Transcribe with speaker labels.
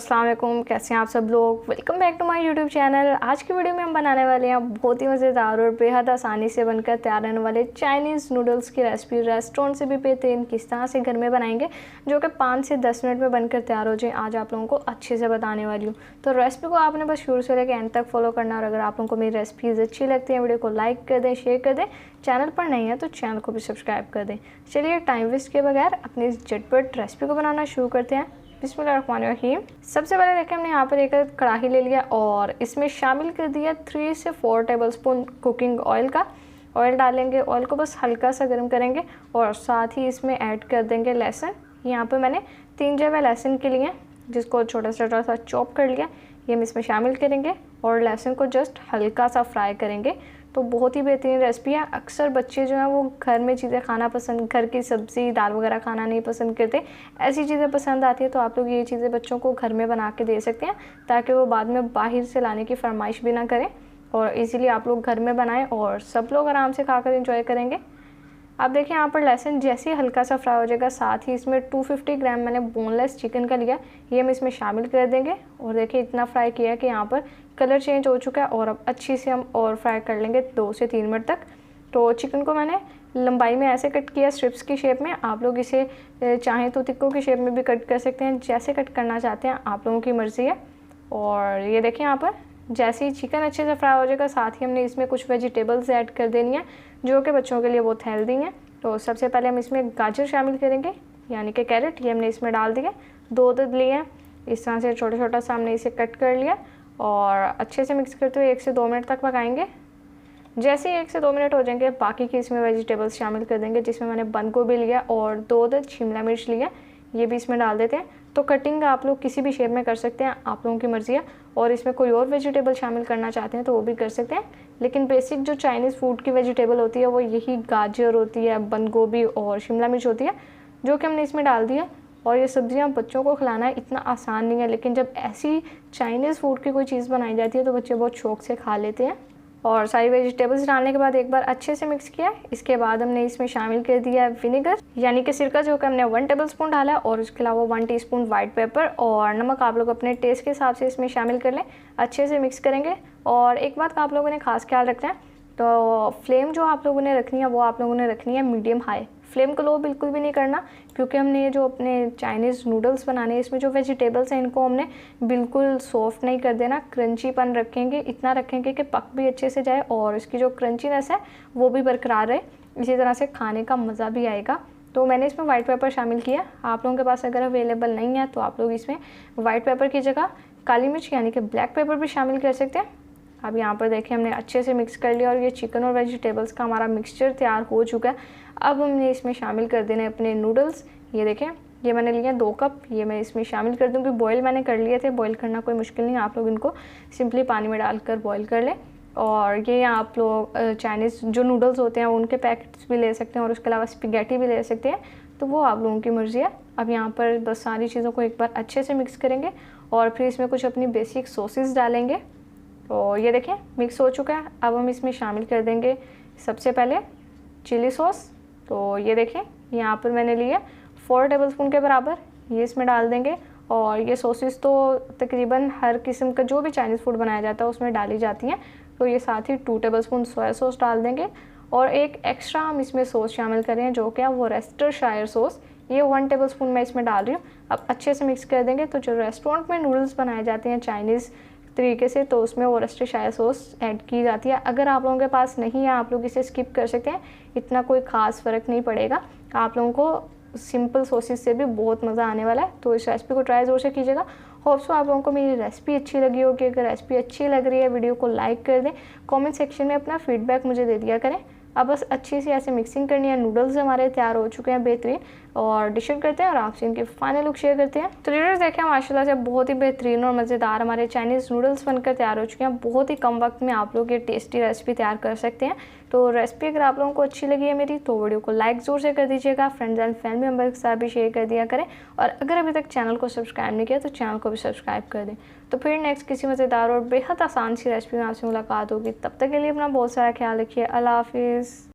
Speaker 1: अस्सलाम वालेकुम, कैसे हैं आप सब लोग। Welcome back to my YouTube channel. आज की वीडियो में हम बनाने वाले हैं बहुत ही मज़ेदार और बेहद आसानी से बनकर तैयार होने वाले चाइनीज़ नूडल्स की रेसिपी। रेस्टोरेंट से भी बेहतरीन किस तरह से घर में बनाएंगे, जो कि 5 से 10 मिनट में बनकर तैयार हो जाए, आज आप लोगों को अच्छे से बताने वाली हूँ। तो रेसिपी को आपने बस शुरू से लेकर एंड तक फॉलो करना। और अगर आप लोगों को मेरी रेसिपीज़ अच्छी लगती हैं, वीडियो को लाइक कर दें, शेयर कर दें। चैनल पर नहीं है तो चैनल को भी सब्सक्राइब कर दें। चलिए टाइम वेस्ट के बगैर अपनी इस झटपट रेसिपी को बनाना शुरू करते हैं। बिस्मिल्लाहिर्रहमानिर्रहीम। सबसे पहले देखिए, हमने यहाँ पर एक कढ़ाई ले लिया और इसमें शामिल कर दिया 3 से 4 टेबलस्पून कुकिंग ऑयल का। ऑयल डालेंगे, ऑयल को बस हल्का सा गर्म करेंगे और साथ ही इसमें ऐड कर देंगे लहसुन। यहाँ पर मैंने 3 जवे लहसुन के लिए, जिसको छोटा सा चॉप कर लिया, ये हम इसमें शामिल करेंगे और लहसुन को जस्ट हल्का सा फ्राई करेंगे। तो बहुत ही बेहतरीन रेसिपी है। अक्सर बच्चे जो हैं वो घर में चीज़ें खाना पसंद, घर की सब्ज़ी दाल वगैरह खाना नहीं पसंद करते, ऐसी चीज़ें पसंद आती है। तो आप लोग ये चीज़ें बच्चों को घर में बना के दे सकते हैं, ताकि वो बाद में बाहर से लाने की फरमाइश भी ना करें और इजीली आप लोग घर में बनाएं और सब लोग आराम से खाकर एंजॉय करेंगे। आप देखिए, यहाँ पर लहसुन जैसे ही हल्का सा फ्राई हो जाएगा, साथ ही इसमें 250 ग्राम मैंने बोनलेस चिकन का लिया, ये हम इसमें शामिल कर देंगे। और देखिए इतना फ्राई किया कि यहाँ पर कलर चेंज हो चुका है और अब अच्छी से हम और फ्राई कर लेंगे 2 से 3 मिनट तक। तो चिकन को मैंने लंबाई में ऐसे कट किया, स्ट्रिप्स की शेप में। आप लोग इसे चाहें तो तिक्कों की शेप में भी कट कर सकते हैं, जैसे कट करना चाहते हैं आप लोगों की मर्ज़ी है। और ये देखिए, यहाँ पर जैसे ही चिकन अच्छे से फ्राई हो जाएगा, साथ ही हमने इसमें कुछ वेजिटेबल्स ऐड कर देनी है, जो कि बच्चों के लिए बहुत हेल्दी हैं। तो सबसे पहले हम इसमें गाजर शामिल करेंगे, यानी कि कैरेट। ये हमने इसमें डाल दिया, 2 दूध लिए हैं, इस तरह से छोटा छोटा सा हमने इसे कट कर लिया और अच्छे से मिक्स करते हुए 1 से 2 मिनट तक पकाएंगे। जैसे ही 1 से 2 मिनट हो जाएंगे, बाकी की इसमें वेजिटेबल्स शामिल कर देंगे, जिसमें मैंने बंद गोभी लिया और 2 अदद शिमला मिर्च लिया, ये भी इसमें डाल देते हैं। तो कटिंग आप लोग किसी भी शेप में कर सकते हैं, आप लोगों की मर्ज़ी है। और इसमें कोई और वेजिटेबल शामिल करना चाहते हैं तो वो भी कर सकते हैं, लेकिन बेसिक जो चाइनीज़ फूड की वेजिटेबल होती है वो यही गाजर होती है, बंद गोभी और शिमला मिर्च होती है, जो कि हमने इसमें डाल दिया। और ये सब्जियां बच्चों को खिलाना इतना आसान नहीं है, लेकिन जब ऐसी चाइनीज़ फूड की कोई चीज़ बनाई जाती है तो बच्चे बहुत शौक से खा लेते हैं। और सारी वेजिटेबल्स डालने के बाद एक बार अच्छे से मिक्स किया। इसके बाद हमने इसमें शामिल कर दिया विनेगर, यानी कि सिरका, जो कि हमने 1 टेबलस्पून डाला और उसके अलावा 1 टीस्पून वाइट पेपर और नमक आप लोग अपने टेस्ट के हिसाब से इसमें शामिल कर लें। अच्छे से मिक्स करेंगे। और एक बात का आप लोगों ने खास ख्याल रखना है, तो फ्लेम जो आप लोगों ने रखनी है वो आप लोगों ने रखनी है मीडियम हाई। फ्लेम को लो बिल्कुल भी नहीं करना, क्योंकि हमने ये जो अपने चाइनीज़ नूडल्स बनाने हैं, इसमें जो वेजिटेबल्स हैं इनको हमने बिल्कुल सॉफ्ट नहीं कर देना, क्रंचीपन रखेंगे, इतना रखेंगे कि पक भी अच्छे से जाए और इसकी जो क्रंचीनेस है वो भी बरकरार रहे। इसी तरह से खाने का मज़ा भी आएगा। तो मैंने इसमें वाइट पेपर शामिल किया। आप लोगों के पास अगर अवेलेबल नहीं है तो आप लोग इसमें वाइट पेपर की जगह काली मिर्च यानी कि ब्लैक पेपर भी शामिल कर सकते हैं। अब यहाँ पर देखिए, हमने अच्छे से मिक्स कर लिया और ये चिकन और वेजिटेबल्स का हमारा मिक्सचर तैयार हो चुका है। अब हमने इसमें शामिल कर देने अपने नूडल्स। ये देखें, ये मैंने लिए 2 कप, ये मैं इसमें शामिल कर दूँगी। बॉयल मैंने कर लिए थे, बॉयल करना कोई मुश्किल नहीं है, आप लोग इनको सिंपली पानी में डालकर बॉयल कर लें। और ये आप लोग चाइनीज़ जो नूडल्स होते हैं उनके पैकेट्स भी ले सकते हैं और उसके अलावा स्पैगेटी भी ले सकते हैं, तो वो आप लोगों की मर्ज़ी है। अब यहाँ पर बस सारी चीज़ों को एक बार अच्छे से मिक्स करेंगे और फिर इसमें कुछ अपनी बेसिक सॉसेस डालेंगे। तो ये देखें मिक्स हो चुका है। अब हम इसमें शामिल कर देंगे सबसे पहले चिली सॉस। तो ये देखें, यहाँ पर मैंने लिया 4 टेबलस्पून के बराबर, ये इसमें डाल देंगे। और ये सॉसेस तो तकरीबन हर किस्म का जो भी चाइनीज़ फूड बनाया जाता है उसमें डाली जाती हैं। तो ये साथ ही 2 टेबलस्पून सोया सॉस डाल देंगे और एक एक्स्ट्रा हम इसमें सॉस शामिल करें, जो क्या वो रेस्टरशायर सॉस, ये 1 टेबलस्पून मैं इसमें डाल रही हूँ। अब अच्छे से मिक्स कर देंगे। तो जो रेस्टोरेंट में नूडल्स बनाए जाते हैं चाइनीज़ तरीके से, तो उसमें वो रेस्टरशायर सॉस ऐड की जाती है। अगर आप लोगों के पास नहीं है, आप लोग इसे स्किप कर सकते हैं, इतना कोई ख़ास फ़र्क नहीं पड़ेगा। आप लोगों को सिंपल सॉसेस से भी बहुत मज़ा आने वाला है। तो इस रेसिपी को ट्राई ज़रूर से कीजिएगा। होप सो आप लोगों को मेरी रेसिपी अच्छी लगी होगी। अगर रेसिपी अच्छी लग रही है, वीडियो को लाइक कर दें, कमेंट सेक्शन में अपना फीडबैक मुझे दे दिया करें। अब बस अच्छी सी ऐसे मिक्सिंग करनी है। नूडल्स हमारे तैयार हो चुके हैं बेहतरीन, और डिश आउट करते हैं और आपसे इनके फाइनल लुक शेयर करते हैं। तो व्यूअर्स देखें, माशाल्लाह से बहुत ही बेहतरीन और मज़ेदार हमारे चाइनीज़ नूडल्स बनकर तैयार हो चुके हैं। बहुत ही कम वक्त में आप लोग ये टेस्टी रेसिपी तैयार कर सकते हैं। तो रेसिपी अगर आप लोगों को अच्छी लगी है मेरी, तो वीडियो को लाइक ज़रूर से कर दीजिएगा, फ्रेंड्स एंड फैमिली मेम्बर के साथ भी शेयर कर दिया करें। और अगर अभी तक चैनल को सब्सक्राइब नहीं किया तो चैनल को भी सब्सक्राइब कर दें। तो फिर नेक्स्ट किसी मज़ेदार और बेहद आसान सी रेसिपी में आपसे मुलाकात होगी। तब तक के लिए अपना बहुत सारा ख्याल रखिए। अल्लाह हाफिज़।